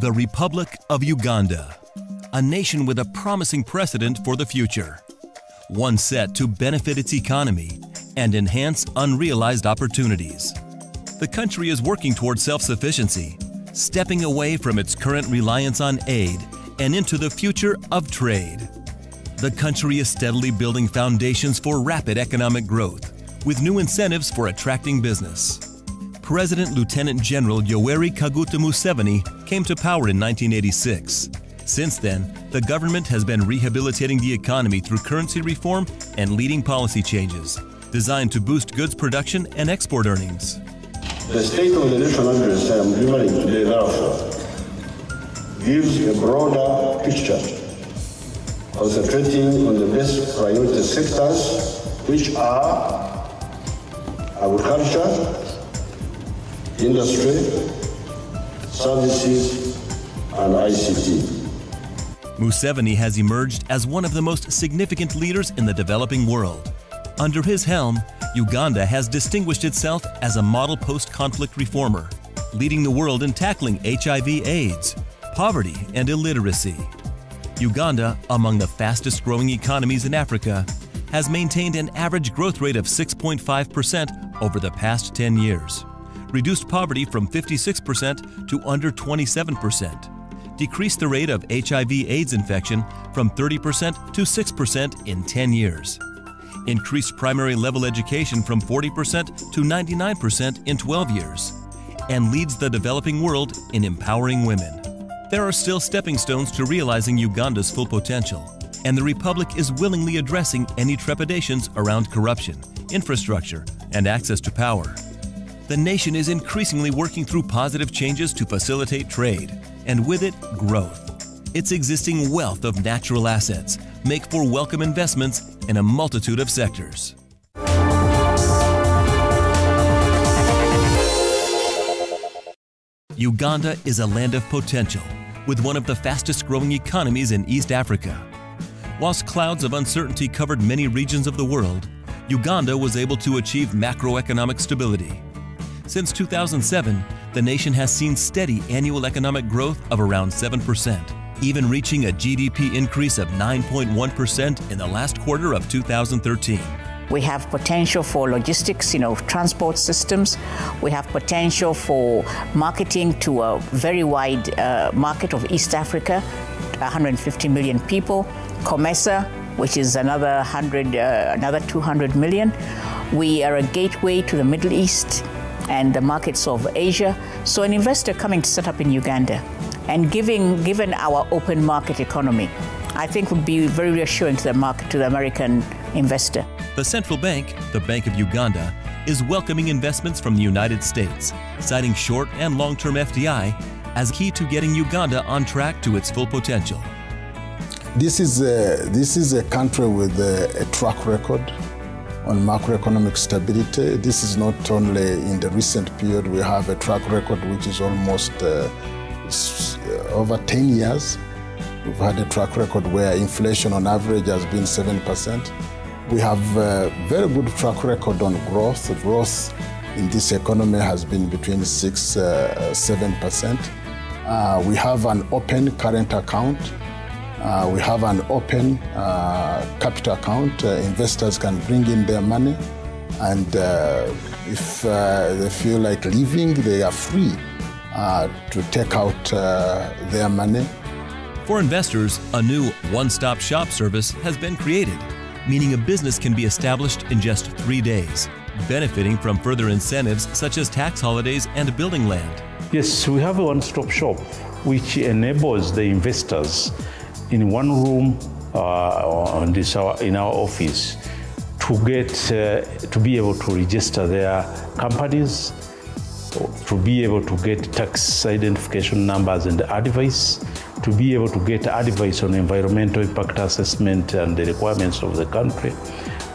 The Republic of Uganda, a nation with a promising precedent for the future, one set to benefit its economy and enhance unrealized opportunities. The country is working towards self-sufficiency, stepping away from its current reliance on aid and into the future of trade. The country is steadily building foundations for rapid economic growth, with new incentives for attracting business. President Lieutenant General Yoweri Kaguta Museveni came to power in 1986. Since then, the government has been rehabilitating the economy through currency reform and leading policy changes, designed to boost goods production and export earnings. The State of the Nation address I am delivering today, therefore, gives a broader picture, concentrating on the best priority sectors, which are agriculture, industry, services, and ICT. Museveni has emerged as one of the most significant leaders in the developing world. Under his helm, Uganda has distinguished itself as a model post-conflict reformer, leading the world in tackling HIV/AIDS, poverty, and illiteracy. Uganda, among the fastest-growing economies in Africa, has maintained an average growth rate of 6.5% over the past 10 years, reduced poverty from 56% to under 27%, decreased the rate of HIV/AIDS infection from 30% to 6% in 10 years, increased primary level education from 40% to 99% in 12 years, and leads the developing world in empowering women. There are still stepping stones to realizing Uganda's full potential, and the Republic is willingly addressing any trepidations around corruption, infrastructure, and access to power. The nation is increasingly working through positive changes to facilitate trade, and with it, growth. Its existing wealth of natural assets make for welcome investments in a multitude of sectors. Uganda is a land of potential, with one of the fastest-growing economies in East Africa. Whilst clouds of uncertainty covered many regions of the world, Uganda was able to achieve macroeconomic stability. Since 2007, the nation has seen steady annual economic growth of around 7%, even reaching a GDP increase of 9.1% in the last quarter of 2013. We have potential for logistics, transport systems. We have potential for marketing to a very wide market of East Africa, 150 million people. COMESA, which is another 200 million. We are a gateway to the Middle East and the markets of Asia. So an investor coming to set up in Uganda and given our open market economy, I think would be very reassuring to the market, to the American investor. The central bank, the Bank of Uganda, is welcoming investments from the United States, citing short and long-term FDI as key to getting Uganda on track to its full potential. This is a country with a track record on macroeconomic stability. This is not only in the recent period. We have a track record which is almost over 10 years. We've had a track record where inflation on average has been 7%. We have a very good track record on growth. The growth in this economy has been between 6–7%. We have an open current account. We have an open capital account. Investors can bring in their money, and if they feel like leaving, they are free to take out their money. For investors, a new one-stop shop service has been created, meaning a business can be established in just 3 days, benefiting from further incentives such as tax holidays and building land. Yes, we have a one-stop shop which enables the investors in one room in our office to be able to register their companies, to be able to get tax identification numbers and advice, to be able to get advice on environmental impact assessment and the requirements of the country,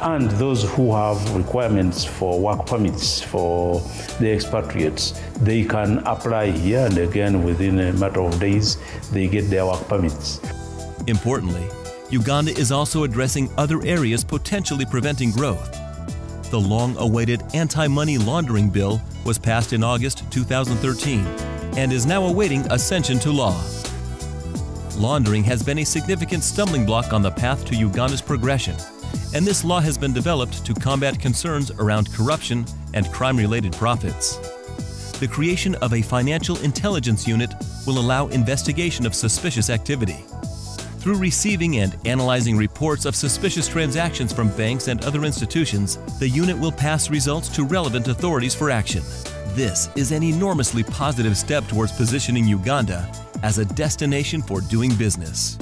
and those who have requirements for work permits for the expatriates, they can apply here, and again within a matter of days they get their work permits. Importantly, Uganda is also addressing other areas potentially preventing growth. The long-awaited anti-money laundering bill was passed in August 2013, and is now awaiting ascension to law. Laundering has been a significant stumbling block on the path to Uganda's progression, and this law has been developed to combat concerns around corruption and crime-related profits. The creation of a financial intelligence unit will allow investigation of suspicious activity. Through receiving and analyzing reports of suspicious transactions from banks and other institutions, the unit will pass results to relevant authorities for action. This is an enormously positive step towards positioning Uganda as a destination for doing business.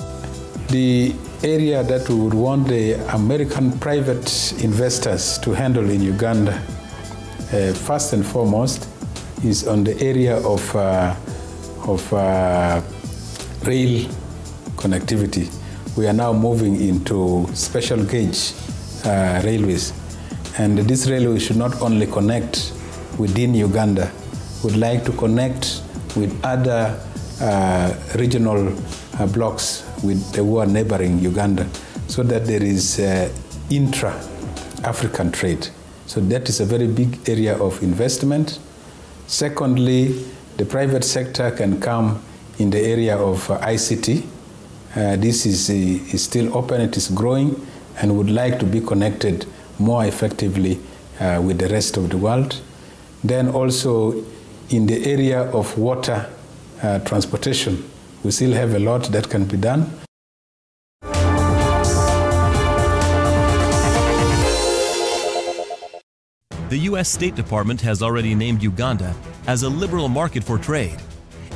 The area that we would want the American private investors to handle in Uganda, first and foremost, is on the area of rail connectivity. We are now moving into special gauge railways, and this railway should not only connect within Uganda, would like to connect with other regional blocks who are neighboring Uganda, so that there is intra-African trade. So that is a very big area of investment. Secondly, the private sector can come in the area of ICT. This is still open, it is growing, and would like to be connected more effectively with the rest of the world. Then also in the area of water transportation, we still have a lot that can be done. The U.S. State Department has already named Uganda as a liberal market for trade,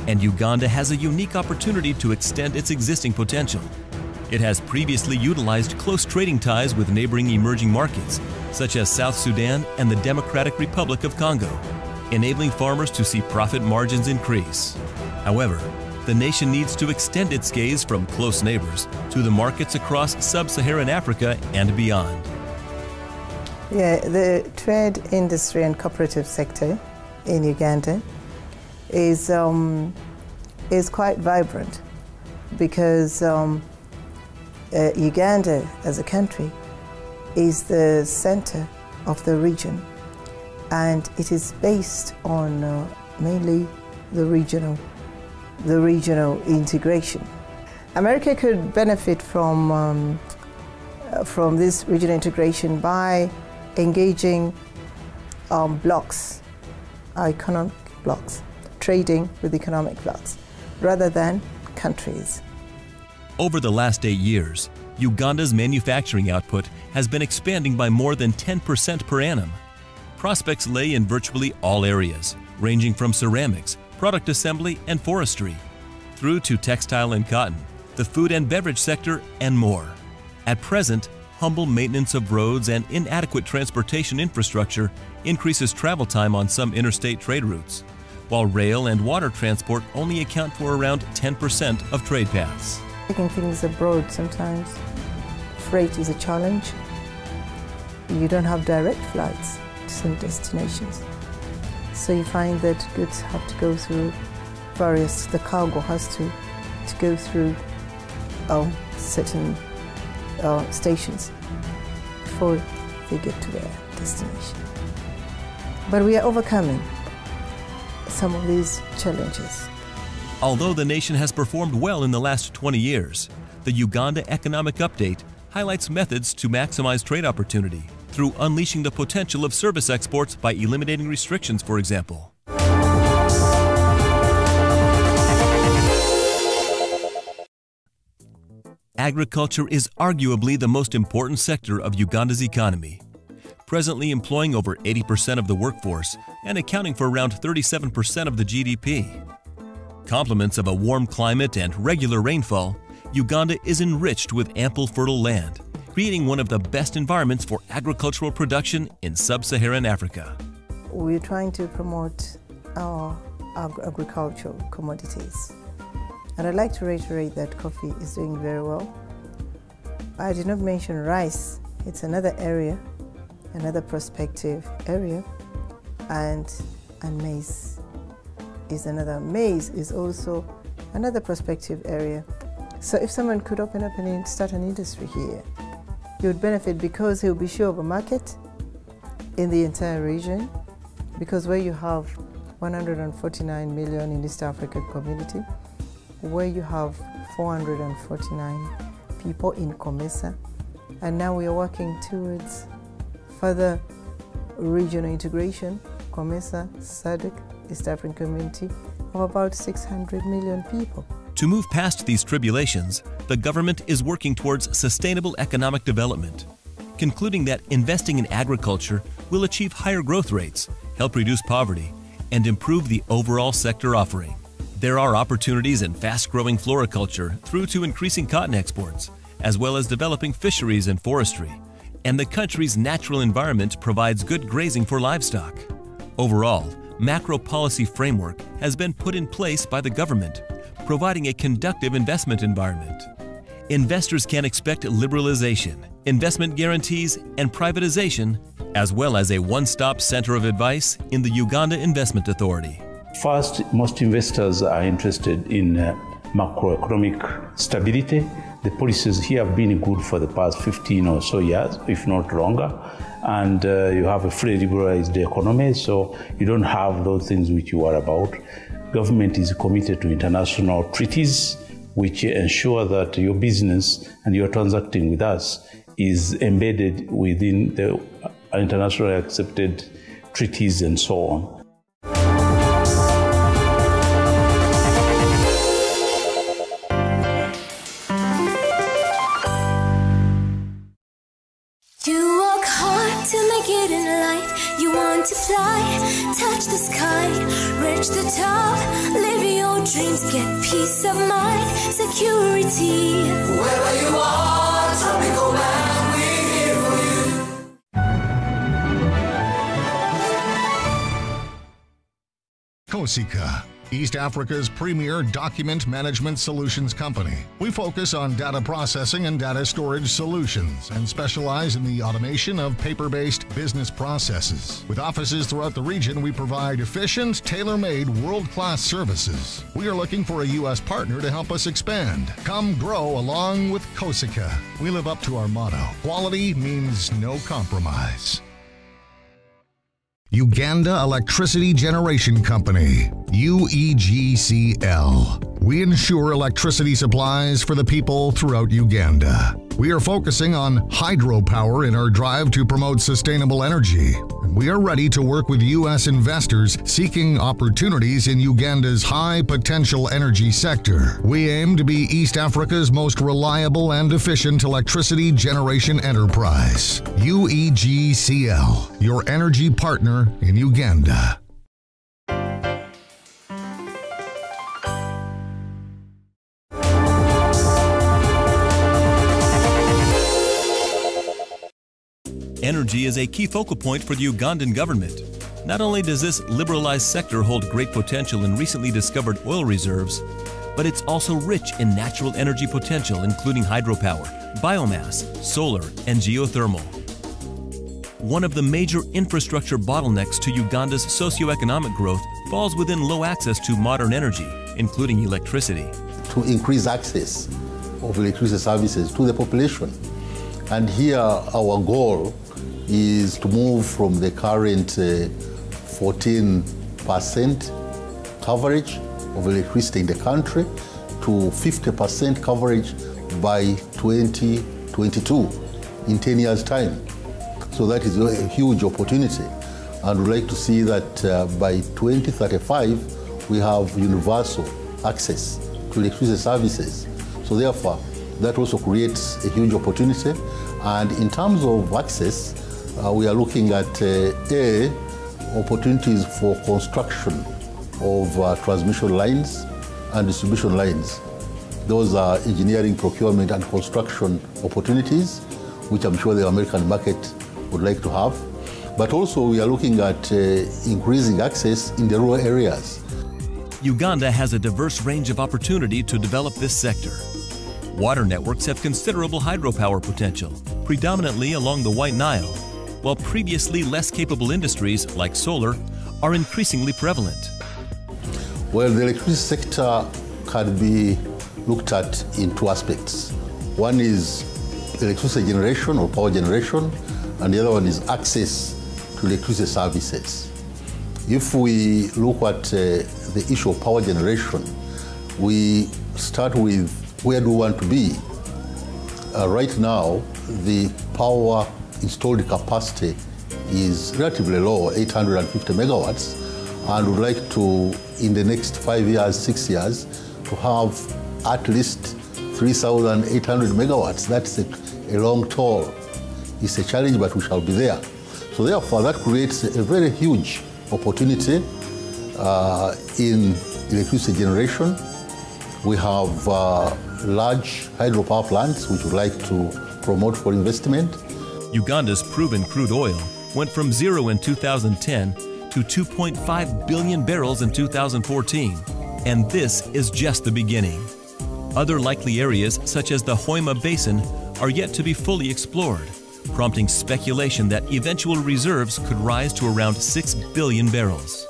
and Uganda has a unique opportunity to extend its existing potential. It has previously utilized close trading ties with neighboring emerging markets, such as South Sudan and the Democratic Republic of Congo, enabling farmers to see profit margins increase. However, the nation needs to extend its gaze from close neighbors to the markets across sub-Saharan Africa and beyond. Yeah, the trade industry and cooperative sector in Uganda is quite vibrant, because Uganda as a country is the center of the region, and it is based on mainly the regional integration. America could benefit from this regional integration by engaging blocks, economic blocks, trading with economic blocks, rather than countries. Over the last 8 years, Uganda's manufacturing output has been expanding by more than 10% per annum. Prospects lay in virtually all areas, ranging from ceramics, product assembly and forestry, through to textile and cotton, the food and beverage sector, and more. At present, humble maintenance of roads and inadequate transportation infrastructure increases travel time on some interstate trade routes, while rail and water transport only account for around 10% of trade paths. Taking things abroad, sometimes freight is a challenge. You don't have direct flights to some destinations. So you find that goods have to go through the cargo has to go through certain stations before they get to their destination. But we are overcoming some of these challenges. Although the nation has performed well in the last 20 years, the Uganda Economic Update highlights methods to maximize trade opportunity through unleashing the potential of service exports by eliminating restrictions, for example. Agriculture is arguably the most important sector of Uganda's economy, presently employing over 80% of the workforce and accounting for around 37% of the GDP. Compliments of a warm climate and regular rainfall, Uganda is enriched with ample fertile land, creating one of the best environments for agricultural production in sub-Saharan Africa. We're trying to promote our agricultural commodities. And I'd like to reiterate that coffee is doing very well. I did not mention rice. It's another area, another prospective area, and maize is another. Maize is also another prospective area. So if someone could open up and start an industry here, he would benefit, because he will be sure of a market in the entire region, because where you have 149 million in East African community, where you have 449 people in COMESA. And now we are working towards further regional integration, COMESA, SADC, East African community, of about 600 million people. To move past these tribulations, the government is working towards sustainable economic development, concluding that investing in agriculture will achieve higher growth rates, help reduce poverty, and improve the overall sector offering. There are opportunities in fast-growing floriculture through to increasing cotton exports, as well as developing fisheries and forestry, and the country's natural environment provides good grazing for livestock. Overall, macro policy framework has been put in place by the government, providing a conducive investment environment. Investors can expect liberalization, investment guarantees, and privatization, as well as a one-stop center of advice in the Uganda Investment Authority. First, most investors are interested in macroeconomic stability. The policies here have been good for the past 15 or so years, if not longer. And you have a fully liberalized economy, so you don't have those things which you are about. Government is committed to international treaties which ensure that your business and your transacting with us is embedded within the internationally accepted treaties and so on. You work hard to make it in life. You want to fly, touch the sky, reach the top, live your dreams, get peace of mind, security. Wherever you are, tropical man, we're here for you. Kosika, East Africa's premier document management solutions company. We focus on data processing and data storage solutions and specialize in the automation of paper-based business processes. With offices throughout the region, we provide efficient, tailor-made, world-class services. We are looking for a U.S. partner to help us expand. Come grow along with Kosika. We live up to our motto. Quality means no compromise. Uganda Electricity Generation Company, UEGCL. We ensure electricity supplies for the people throughout Uganda. We are focusing on hydropower in our drive to promote sustainable energy. And we are ready to work with U.S. investors seeking opportunities in Uganda's high-potential energy sector. We aim to be East Africa's most reliable and efficient electricity generation enterprise. UEGCL, your energy partner in Uganda. Energy is a key focal point for the Ugandan government. Not only does this liberalized sector hold great potential in recently discovered oil reserves, but it's also rich in natural energy potential, including hydropower, biomass, solar, and geothermal. One of the major infrastructure bottlenecks to Uganda's socioeconomic growth falls within low access to modern energy, including electricity. To increase access of electricity services to the population. And here our goal is to move from the current 14% coverage of electricity in the country to 50% coverage by 2022, in 10 years' time. So that is a huge opportunity. And we'd like to see that by 2035, we have universal access to electricity services. So therefore, that also creates a huge opportunity. And in terms of access, we are looking at opportunities for construction of transmission lines and distribution lines. Those are engineering, procurement, and construction opportunities, which I'm sure the American market would like to have. But also we are looking at increasing access in the rural areas. Uganda has a diverse range of opportunity to develop this sector. Water networks have considerable hydropower potential, predominantly along the White Nile, while previously less capable industries like solar are increasingly prevalent. Well, the electricity sector can be looked at in two aspects. One is electricity generation or power generation, and the other one is access to electricity services. If we look at the issue of power generation, we start with where do we want to be. Right now, the power installed capacity is relatively low, 850 megawatts, and would like to, in the next 5 years, 6 years, to have at least 3,800 megawatts. That's a long toll. It's a challenge, but we shall be there. So therefore, that creates a very huge opportunity in electricity generation. We have large hydropower plants which we'd like to promote for investment. Uganda's proven crude oil went from zero in 2010 to 2.5 billion barrels in 2014. And this is just the beginning. Other likely areas, such as the Hoima Basin, are yet to be fully explored, prompting speculation that eventual reserves could rise to around 6 billion barrels.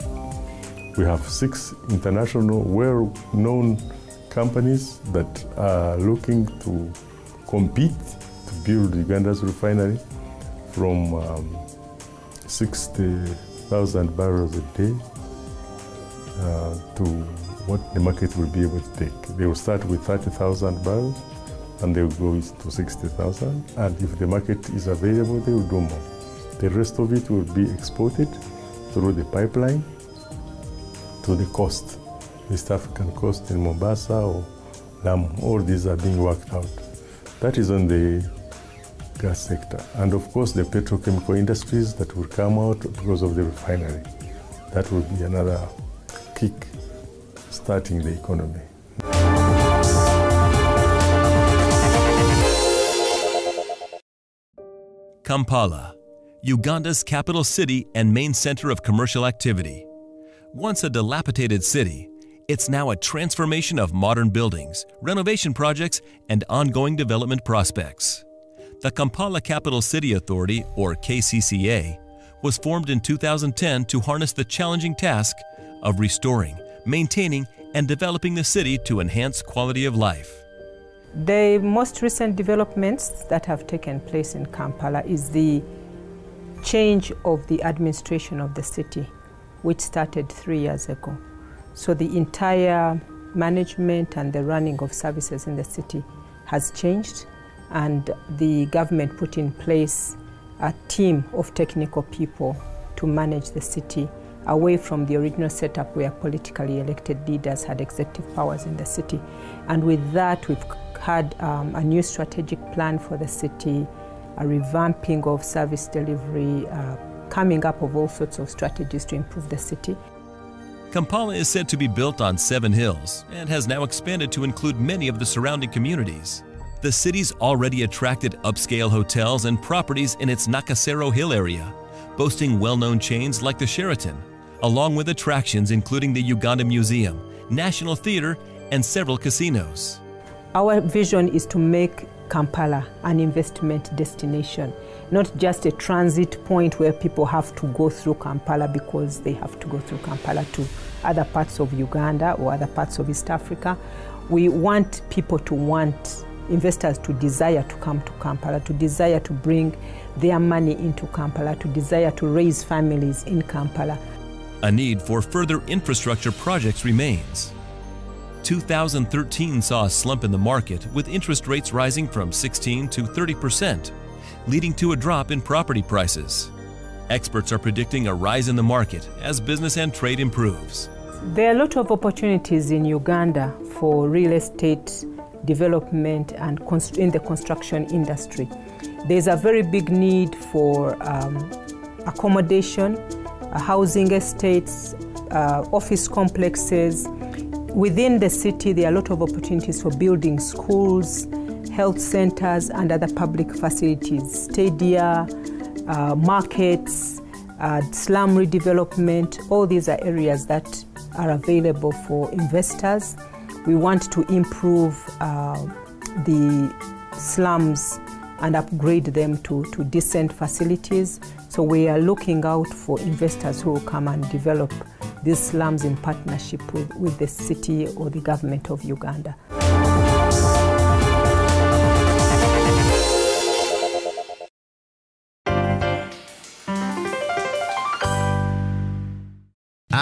We have 6 international well-known companies that are looking to compete to build Uganda's refinery from 60,000 barrels a day to what the market will be able to take. They will start with 30,000 barrels and they will go to 60,000. And if the market is available, they will do more. The rest of it will be exported through the pipeline to the coast, East African coast in Mombasa or Lamu. All these are being worked out. That is on the gas sector. And of course, the petrochemical industries that will come out because of the refinery. That will be another kick starting the economy. Kampala, Uganda's capital city and main center of commercial activity. Once a dilapidated city, it's now a transformation of modern buildings, renovation projects, and ongoing development prospects. The Kampala Capital City Authority, or KCCA, was formed in 2010 to harness the challenging task of restoring, maintaining, and developing the city to enhance quality of life. The most recent developments that have taken place in Kampala is the change of the administration of the city, which started 3 years ago. So the entire management and the running of services in the city has changed, and the government put in place a team of technical people to manage the city away from the original setup where politically elected leaders had executive powers in the city. And with that, we've had a new strategic plan for the city, a revamping of service delivery, coming up of all sorts of strategies to improve the city. Kampala is said to be built on 7 hills and has now expanded to include many of the surrounding communities. The city's already attracted upscale hotels and properties in its Nakasero Hill area, boasting well-known chains like the Sheraton, along with attractions including the Uganda Museum, National Theatre, and several casinos. Our vision is to make Kampala an investment destination, not just a transit point where people have to go through Kampala because they have to go through Kampala to other parts of Uganda or other parts of East Africa. We want people to want investors to desire to come to Kampala, to desire to bring their money into Kampala, to desire to raise families in Kampala. A need for further infrastructure projects remains. 2013 saw a slump in the market, with interest rates rising from 16 to 30%, leading to a drop in property prices. Experts are predicting a rise in the market as business and trade improves. There are a lot of opportunities in Uganda for real estate development and in the construction industry. There's a very big need for accommodation, housing estates, office complexes. Within the city, there are a lot of opportunities for building schools, health centers, and other public facilities, stadia, markets, slum redevelopment. All these are areas that are available for investors. We want to improve the slums and upgrade them to decent facilities. So we are looking out for investors who will come and develop these slums in partnership with the city or the government of Uganda.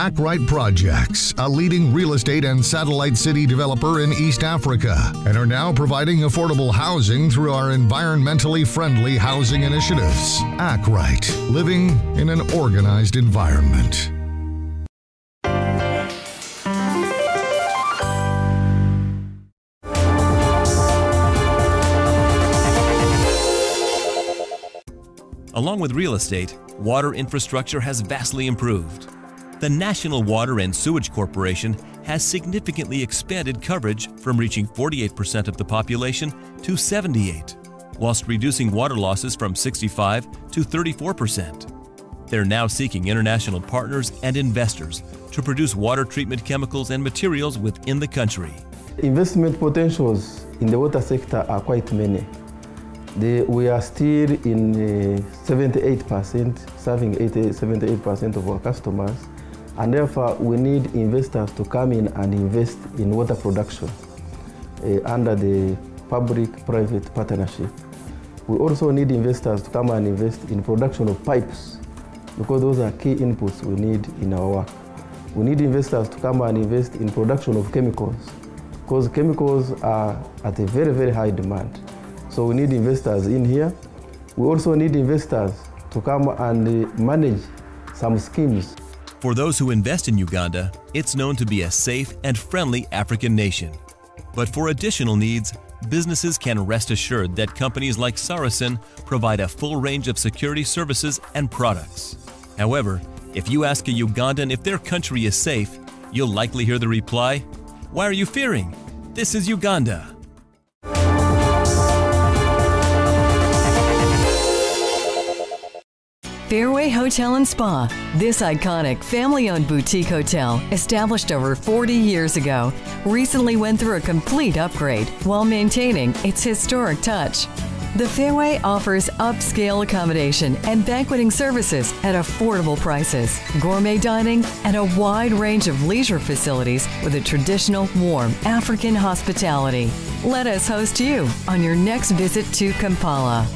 Arkwright Projects, a leading real estate and satellite city developer in East Africa, and are now providing affordable housing through our environmentally friendly housing initiatives. Arkwright, living in an organized environment. Along with real estate, water infrastructure has vastly improved. The National Water and Sewage Corporation has significantly expanded coverage from reaching 48% of the population to 78%, whilst reducing water losses from 65% to 34%. They're now seeking international partners and investors to produce water treatment chemicals and materials within the country. Investment potentials in the water sector are quite many. We are still in 78%, serving 78% of our customers, and therefore we need investors to come in and invest in water production under the public-private partnership. We also need investors to come and invest in production of pipes, because those are key inputs we need in our work. We need investors to come and invest in production of chemicals, because chemicals are at a very, very high demand. So we need investors in here. We also need investors to come and manage some schemes. For those who invest in Uganda, it's known to be a safe and friendly African nation. But for additional needs, businesses can rest assured that companies like Saracen provide a full range of security services and products. However, if you ask a Ugandan if their country is safe, you'll likely hear the reply, "Why are you fearing? This is Uganda." Fairway Hotel and Spa. This iconic family-owned boutique hotel, established over 40 years ago, recently went through a complete upgrade while maintaining its historic touch. The Fairway offers upscale accommodation and banqueting services at affordable prices, gourmet dining, and a wide range of leisure facilities with a traditional, warm African hospitality. Let us host you on your next visit to Kampala.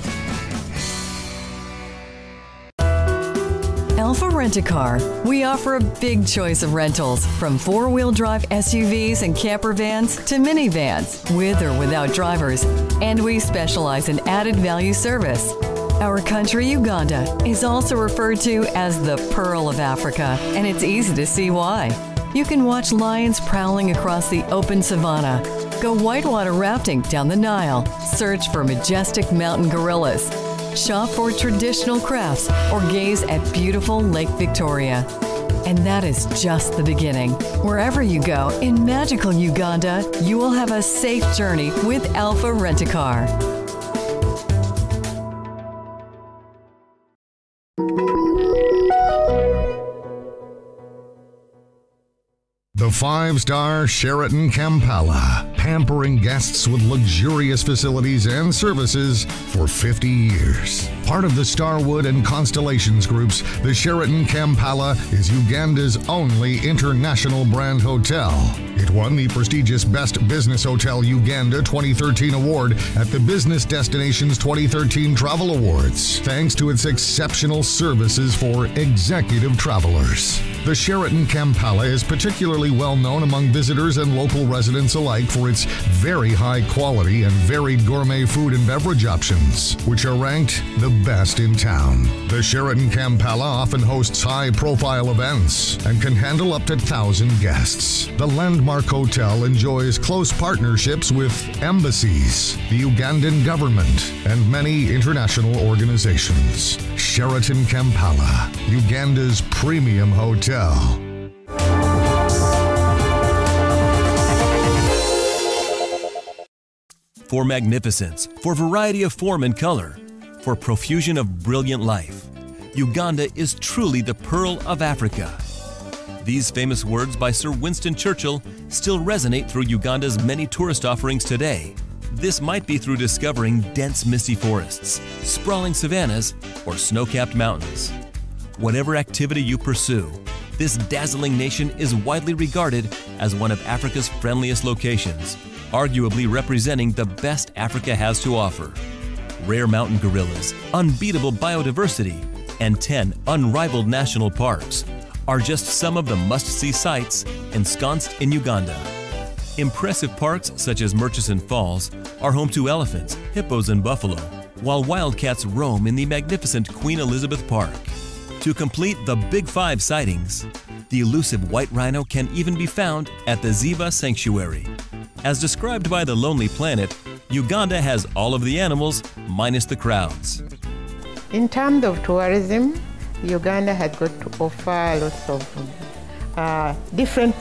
Alpha Rent-A-Car. We offer a big choice of rentals, from four-wheel drive SUVs and camper vans to minivans, with or without drivers. And we specialize in added value service. Our country, Uganda, is also referred to as the Pearl of Africa, and it's easy to see why. You can watch lions prowling across the open savanna, go whitewater rafting down the Nile, search for majestic mountain gorillas, shop for traditional crafts, or gaze at beautiful Lake Victoria. And that is just the beginning. Wherever you go in magical Uganda, you will have a safe journey with Alpha Rent-A-Car. The five-star Sheraton Kampala, pampering guests with luxurious facilities and services for 50 years. Part of the Starwood and Constellations Groups, the Sheraton Kampala is Uganda's only international brand hotel. It won the prestigious Best Business Hotel Uganda 2013 award at the Business Destinations 2013 Travel Awards, thanks to its exceptional services for executive travelers. The Sheraton Kampala is particularly well known among visitors and local residents alike for its very high quality and varied gourmet food and beverage options, which are ranked the best in town. The Sheraton Kampala often hosts high-profile events and can handle up to 1,000 guests. The landmark hotel enjoys close partnerships with embassies, the Ugandan government, and many international organizations. Sheraton Kampala, Uganda's premium hotel. For magnificence, for variety of form and color, for profusion of brilliant life, Uganda is truly the Pearl of Africa. These famous words by Sir Winston Churchill still resonate through Uganda's many tourist offerings today. This might be through discovering dense misty forests, sprawling savannas, or snow-capped mountains. Whatever activity you pursue, this dazzling nation is widely regarded as one of Africa's friendliest locations, arguably representing the best Africa has to offer. Rare mountain gorillas, unbeatable biodiversity, and 10 unrivaled national parks are just some of the must-see sights ensconced in Uganda. Impressive parks such as Murchison Falls are home to elephants, hippos, and buffalo, while wildcats roam in the magnificent Queen Elizabeth Park. To complete the Big Five sightings, the elusive white rhino can even be found at the Ziva Sanctuary. As described by The Lonely Planet, Uganda has all of the animals minus the crowds. In terms of tourism, Uganda has got to offer lots of different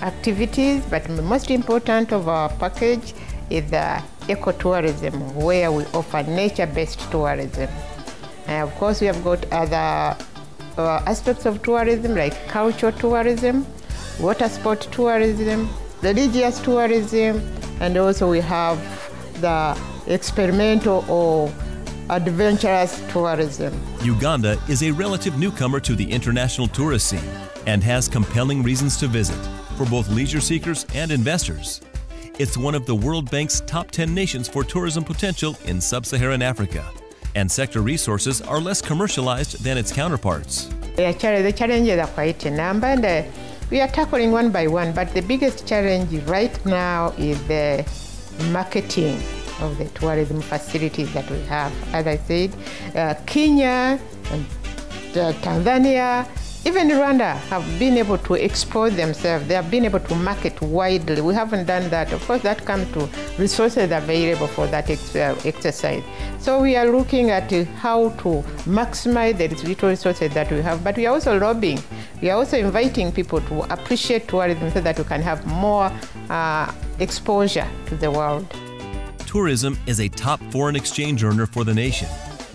activities, but the most important of our package is the ecotourism, where we offer nature-based tourism. And of course, we have got other aspects of tourism like cultural tourism, water sport tourism, religious tourism, and also we have the experimental or adventurous tourism. Uganda is a relative newcomer to the international tourist scene and has compelling reasons to visit for both leisure seekers and investors. It's one of the World Bank's top 10 nations for tourism potential in sub-Saharan Africa, and sector resources are less commercialized than its counterparts. The challenges are quite a number, and we are tackling one by one, but the biggest challenge right now is the marketing of the tourism facilities that we have. As I said, Kenya and Tanzania, even Rwanda have been able to export themselves. They have been able to market widely. We haven't done that. Of course, that comes to resources available for that exercise. So we are looking at how to maximize the little resources that we have, but we are also lobbying. We are also inviting people to appreciate tourism so that we can have more exposure to the world. Tourism is a top foreign exchange earner for the nation,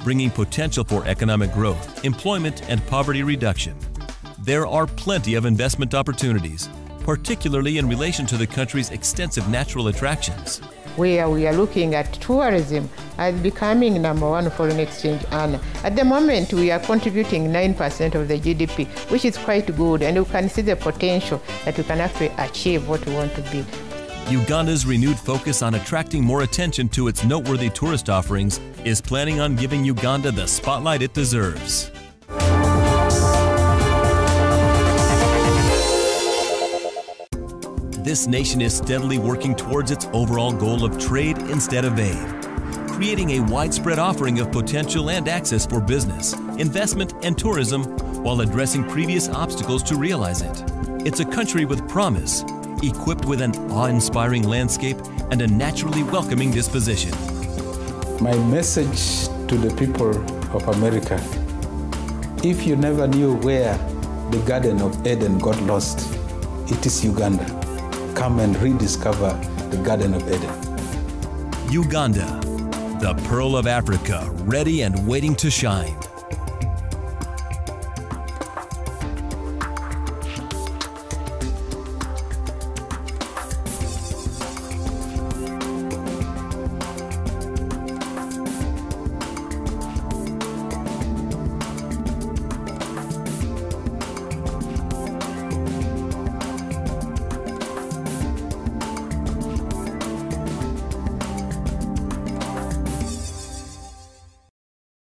bringing potential for economic growth, employment, and poverty reduction. There are plenty of investment opportunities, particularly in relation to the country's extensive natural attractions. Where we are looking at tourism as becoming #1 foreign exchange earner. At the moment, we are contributing 9% of the GDP, which is quite good, and we can see the potential that we can actually achieve what we want to be. Uganda's renewed focus on attracting more attention to its noteworthy tourist offerings is planning on giving Uganda the spotlight it deserves. This nation is steadily working towards its overall goal of trade instead of aid, creating a widespread offering of potential and access for business, investment, and tourism while addressing previous obstacles to realize it. It's a country with promise, equipped with an awe-inspiring landscape and a naturally welcoming disposition. My message to the people of America: if you never knew where the Garden of Eden got lost, it is Uganda. Come and rediscover the Garden of Eden. Uganda, the pearl of Africa, ready and waiting to shine.